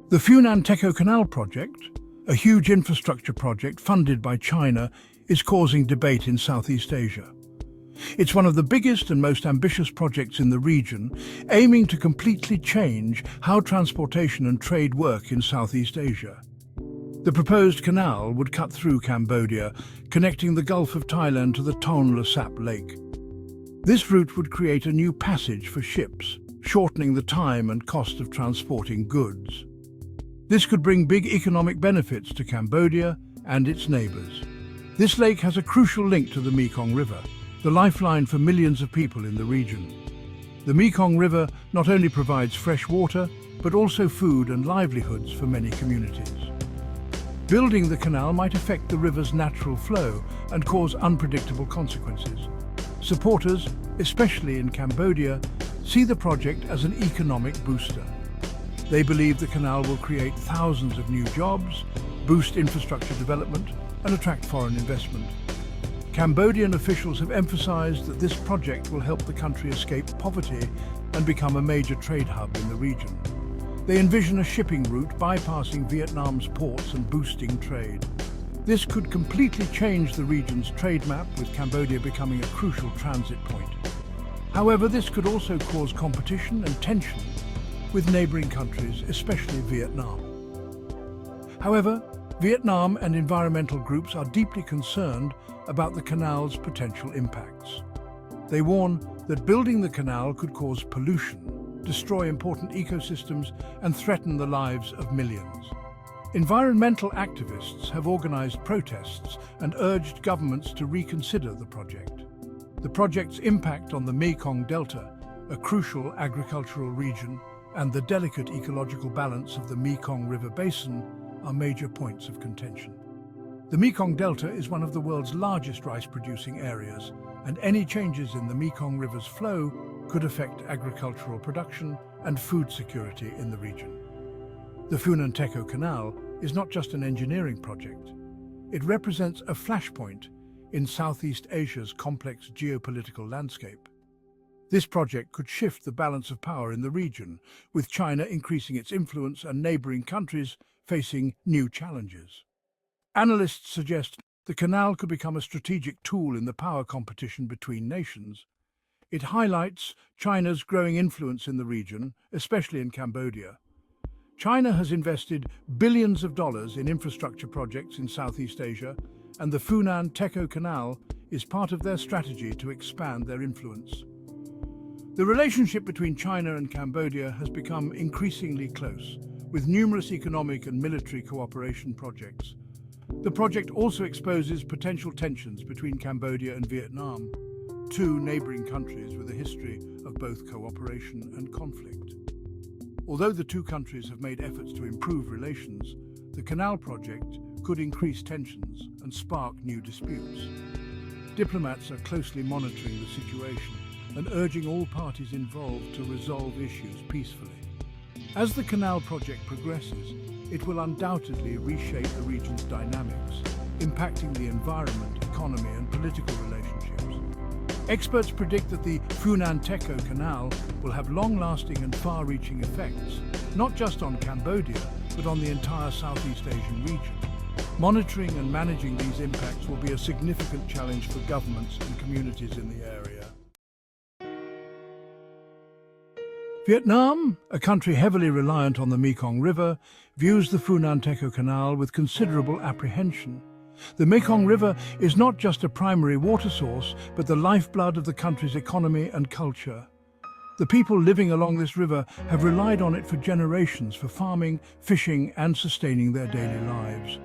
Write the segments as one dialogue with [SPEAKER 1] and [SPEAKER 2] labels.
[SPEAKER 1] The Funan Techo Canal project, a huge infrastructure project funded by China, is causing debate in Southeast Asia. It's one of the biggest and most ambitious projects in the region, aiming to completely change how transportation and trade work in Southeast Asia. The proposed canal would cut through Cambodia, connecting the Gulf of Thailand to the Tonle Sap Lake. This route would create a new passage for ships, shortening the time and cost of transporting goods. This could bring big economic benefits to Cambodia and its neighbours. This lake has a crucial link to the Mekong River, the lifeline for millions of people in the region. The Mekong River not only provides fresh water, but also food and livelihoods for many communities. Building the canal might affect the river's natural flow and cause unpredictable consequences. Supporters, especially in Cambodia, see the project as an economic booster. They believe the canal will create thousands of new jobs, boost infrastructure development, and attract foreign investment. Cambodian officials have emphasized that this project will help the country escape poverty and become a major trade hub in the region. They envision a shipping route bypassing Vietnam's ports and boosting trade. This could completely change the region's trade map, with Cambodia becoming a crucial transit point. However, this could also cause competition and tension with neighboring countries, especially Vietnam. However, Vietnam and environmental groups are deeply concerned about the canal's potential impacts. They warn that building the canal could cause pollution, destroy important ecosystems, and threaten the lives of millions. Environmental activists have organized protests and urged governments to reconsider the project. The project's impact on the Mekong Delta, a crucial agricultural region, and the delicate ecological balance of the Mekong River basin are major points of contention. The Mekong Delta is one of the world's largest rice-producing areas, and any changes in the Mekong River's flow could affect agricultural production and food security in the region. The Funan Techo Canal is not just an engineering project. It represents a flashpoint in Southeast Asia's complex geopolitical landscape. This project could shift the balance of power in the region, with China increasing its influence and neighboring countries facing new challenges. Analysts suggest the canal could become a strategic tool in the power competition between nations. It highlights China's growing influence in the region, especially in Cambodia. China has invested billions of dollars in infrastructure projects in Southeast Asia, and the Funan Techo Canal is part of their strategy to expand their influence. The relationship between China and Cambodia has become increasingly close, with numerous economic and military cooperation projects. The project also exposes potential tensions between Cambodia and Vietnam, two neighboring countries with a history of both cooperation and conflict. Although the two countries have made efforts to improve relations, the canal project could increase tensions and spark new disputes. Diplomats are closely monitoring the situation and urging all parties involved to resolve issues peacefully. As the canal project progresses, it will undoubtedly reshape the region's dynamics, impacting the environment, economy, and political relationships. Experts predict that the Funan Techo Canal will have long-lasting and far-reaching effects, not just on Cambodia, but on the entire Southeast Asian region. Monitoring and managing these impacts will be a significant challenge for governments and communities in the area. Vietnam, a country heavily reliant on the Mekong River, views the Funan Techo Canal with considerable apprehension. The Mekong River is not just a primary water source, but the lifeblood of the country's economy and culture. The people living along this river have relied on it for generations for farming, fishing, and sustaining their daily lives.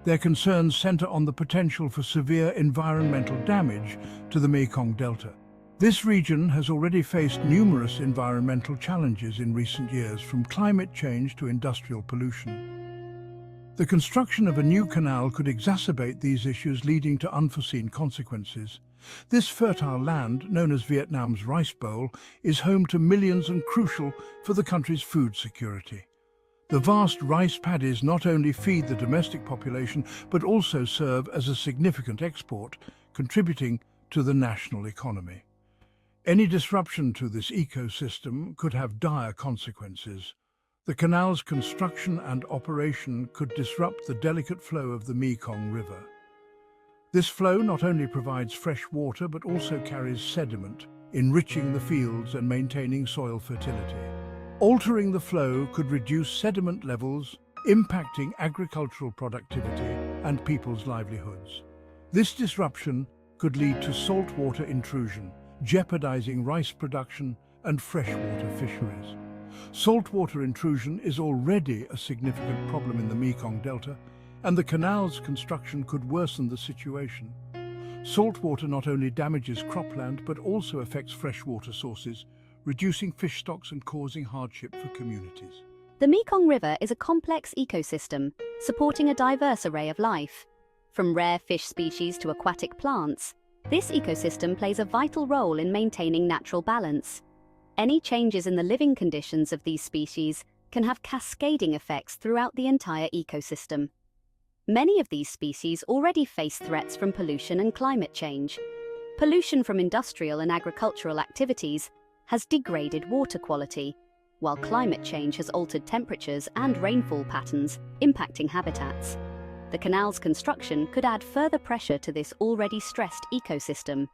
[SPEAKER 1] Their concerns center on the potential for severe environmental damage to the Mekong Delta. This region has already faced numerous environmental challenges in recent years, from climate change to industrial pollution. The construction of a new canal could exacerbate these issues, leading to unforeseen consequences. This fertile land, known as Vietnam's Rice Bowl, is home to millions and crucial for the country's food security. The vast rice paddies not only feed the domestic population, but also serve as a significant export, contributing to the national economy. Any disruption to this ecosystem could have dire consequences. The canal's construction and operation could disrupt the delicate flow of the Mekong River. This flow not only provides fresh water but also carries sediment, enriching the fields and maintaining soil fertility. Altering the flow could reduce sediment levels, impacting agricultural productivity and people's livelihoods. This disruption could lead to saltwater intrusion, jeopardizing rice production and freshwater fisheries. Saltwater intrusion is already a significant problem in the Mekong Delta, and the canal's construction could worsen the situation. Saltwater not only damages cropland but also affects freshwater sources, reducing fish stocks and causing hardship for communities.
[SPEAKER 2] The Mekong River is a complex ecosystem, supporting a diverse array of life. From rare fish species to aquatic plants, this ecosystem plays a vital role in maintaining natural balance. Any changes in the living conditions of these species can have cascading effects throughout the entire ecosystem. Many of these species already face threats from pollution and climate change. Pollution from industrial and agricultural activities has degraded water quality, while climate change has altered temperatures and rainfall patterns, impacting habitats. The canal's construction could add further pressure to this already stressed ecosystem.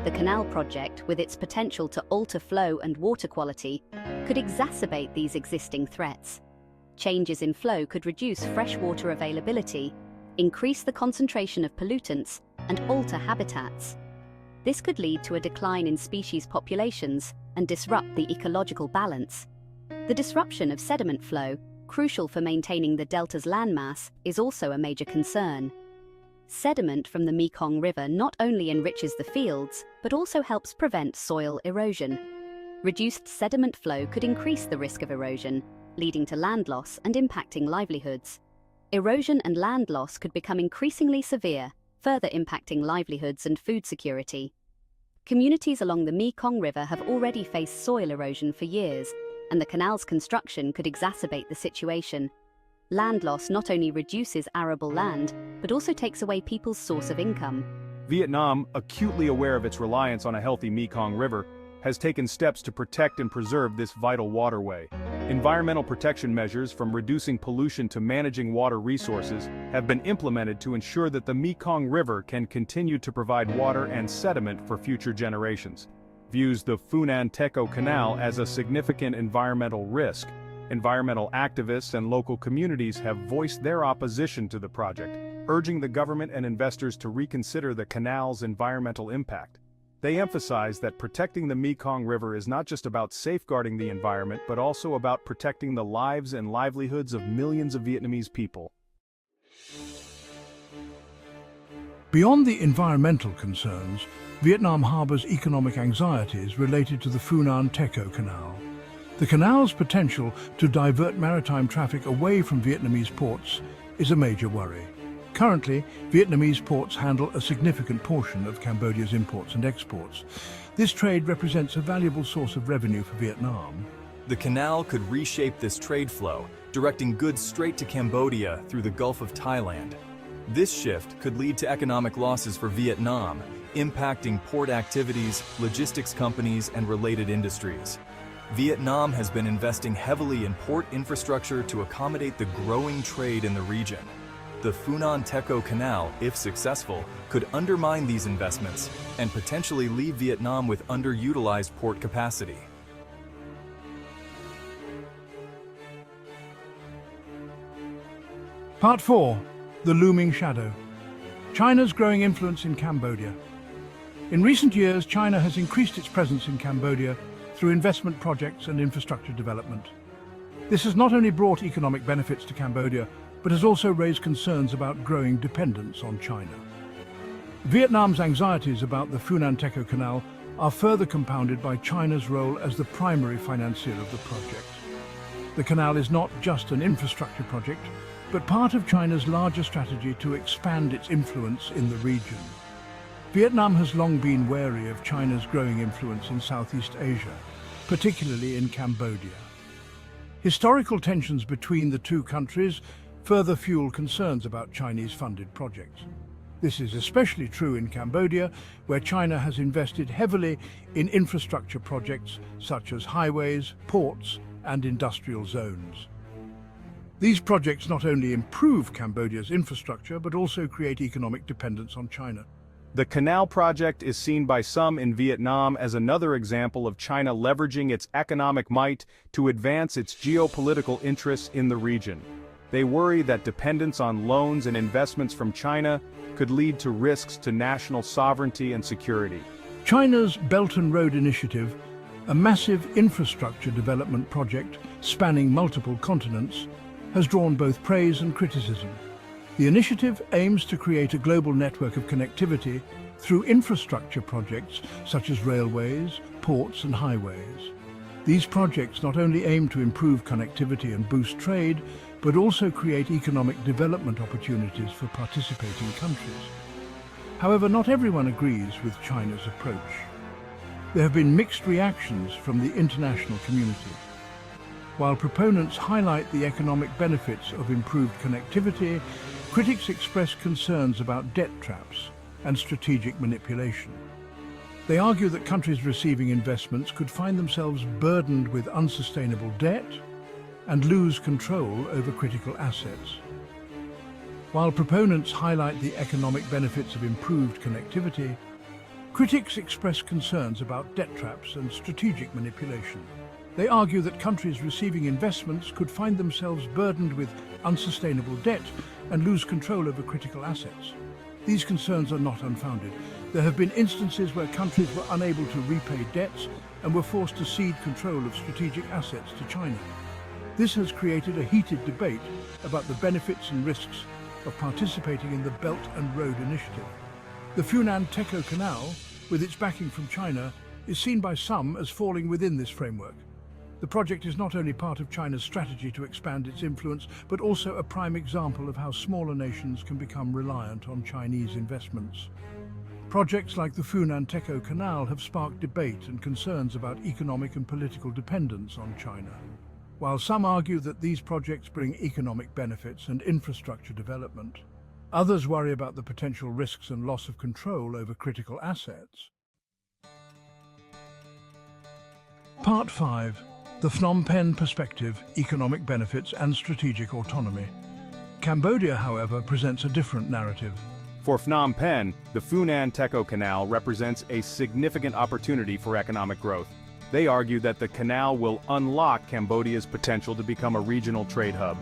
[SPEAKER 2] The canal project, with its potential to alter flow and water quality, could exacerbate these existing threats. Changes in flow could reduce freshwater availability, increase the concentration of pollutants, and alter habitats. This could lead to a decline in species populations and disrupt the ecological balance. The disruption of sediment flow, crucial for maintaining the delta's landmass, is also a major concern. Sediment from the Mekong River not only enriches the fields, but also helps prevent soil erosion. Reduced sediment flow could increase the risk of erosion, leading to land loss and impacting livelihoods. Erosion and land loss could become increasingly severe, further impacting livelihoods and food security. Communities along the Mekong River have already faced soil erosion for years, and the canal's construction could exacerbate the situation. Land loss not only reduces arable land, but also takes away people's source of income.
[SPEAKER 3] Vietnam, acutely aware of its reliance on a healthy Mekong River, has taken steps to protect and preserve this vital waterway. Environmental protection measures, from reducing pollution to managing water resources, have been implemented to ensure that the Mekong River can continue to provide water and sediment for future generations. Views the Funan Techo Canal as a significant environmental risk. Environmental activists and local communities have voiced their opposition to the project, urging the government and investors to reconsider the canal's environmental impact. They emphasize that protecting the Mekong River is not just about safeguarding the environment, but also about protecting the lives and livelihoods of millions of Vietnamese people.
[SPEAKER 1] Beyond the environmental concerns, Vietnam harbors economic anxieties related to the Funan Techo Canal. The canal's potential to divert maritime traffic away from Vietnamese ports is a major worry. Currently, Vietnamese ports handle a significant portion of Cambodia's imports and exports. This trade represents a valuable source of revenue for Vietnam.
[SPEAKER 4] The canal could reshape this trade flow, directing goods straight to Cambodia through the Gulf of Thailand. This shift could lead to economic losses for Vietnam, impacting port activities, logistics companies, and related industries. Vietnam has been investing heavily in port infrastructure to accommodate the growing trade in the region. The Funan Techo Canal, if successful, could undermine these investments and potentially leave Vietnam with underutilized port capacity.
[SPEAKER 1] Part 4. The Looming Shadow. China's growing influence in Cambodia. In recent years, China has increased its presence in Cambodia through investment projects and infrastructure development. This has not only brought economic benefits to Cambodia, but has also raised concerns about growing dependence on China. Vietnam's anxieties about the Funan Techo Canal are further compounded by China's role as the primary financier of the project. The canal is not just an infrastructure project, but part of China's larger strategy to expand its influence in the region. Vietnam has long been wary of China's growing influence in Southeast Asia, particularly in Cambodia. Historical tensions between the two countries further fuel concerns about Chinese-funded projects. This is especially true in Cambodia, where China has invested heavily in infrastructure projects such as highways, ports, and industrial zones. These projects not only improve Cambodia's infrastructure, but also create economic dependence on China.
[SPEAKER 3] The canal project is seen by some in Vietnam as another example of China leveraging its economic might to advance its geopolitical interests in the region. They worry that dependence on loans and investments from China could lead to risks to national sovereignty and security.
[SPEAKER 1] China's Belt and Road Initiative, a massive infrastructure development project spanning multiple continents, has drawn both praise and criticism. The initiative aims to create a global network of connectivity through infrastructure projects such as railways, ports and highways. These projects not only aim to improve connectivity and boost trade, but also create economic development opportunities for participating countries. However, not everyone agrees with China's approach. There have been mixed reactions from the international community. While proponents highlight the economic benefits of improved connectivity, critics express concerns about debt traps and strategic manipulation. They argue that countries receiving investments could find themselves burdened with unsustainable debt and lose control over critical assets. While proponents highlight the economic benefits of improved connectivity, critics express concerns about debt traps and strategic manipulation. They argue that countries receiving investments could find themselves burdened with unsustainable debt and lose control over critical assets. These concerns are not unfounded. There have been instances where countries were unable to repay debts and were forced to cede control of strategic assets to China. This has created a heated debate about the benefits and risks of participating in the Belt and Road Initiative. The Funan Techo Canal, with its backing from China, is seen by some as falling within this framework. The project is not only part of China's strategy to expand its influence, but also a prime example of how smaller nations can become reliant on Chinese investments. Projects like the Funan Techo Canal have sparked debate and concerns about economic and political dependence on China. While some argue that these projects bring economic benefits and infrastructure development, others worry about the potential risks and loss of control over critical assets. Part 5. The Phnom Penh Perspective, Economic Benefits and Strategic Autonomy. Cambodia, however, presents a different narrative.
[SPEAKER 3] For Phnom Penh, the Funan Techo Canal represents a significant opportunity for economic growth. They argue that the canal will unlock Cambodia's potential to become a regional trade hub.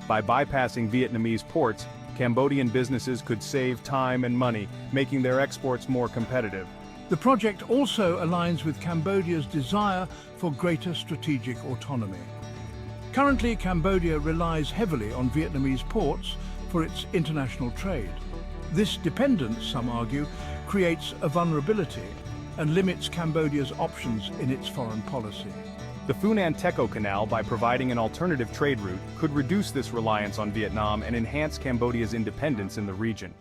[SPEAKER 3] By bypassing Vietnamese ports, Cambodian businesses could save time and money, making their exports more competitive.
[SPEAKER 1] The project also aligns with Cambodia's desire for greater strategic autonomy. Currently, Cambodia relies heavily on Vietnamese ports for its international trade. This dependence, some argue, creates a vulnerability and limits Cambodia's options in its foreign policy.
[SPEAKER 3] The Funan Techo Canal, by providing an alternative trade route, could reduce this reliance on Vietnam and enhance Cambodia's independence in the region.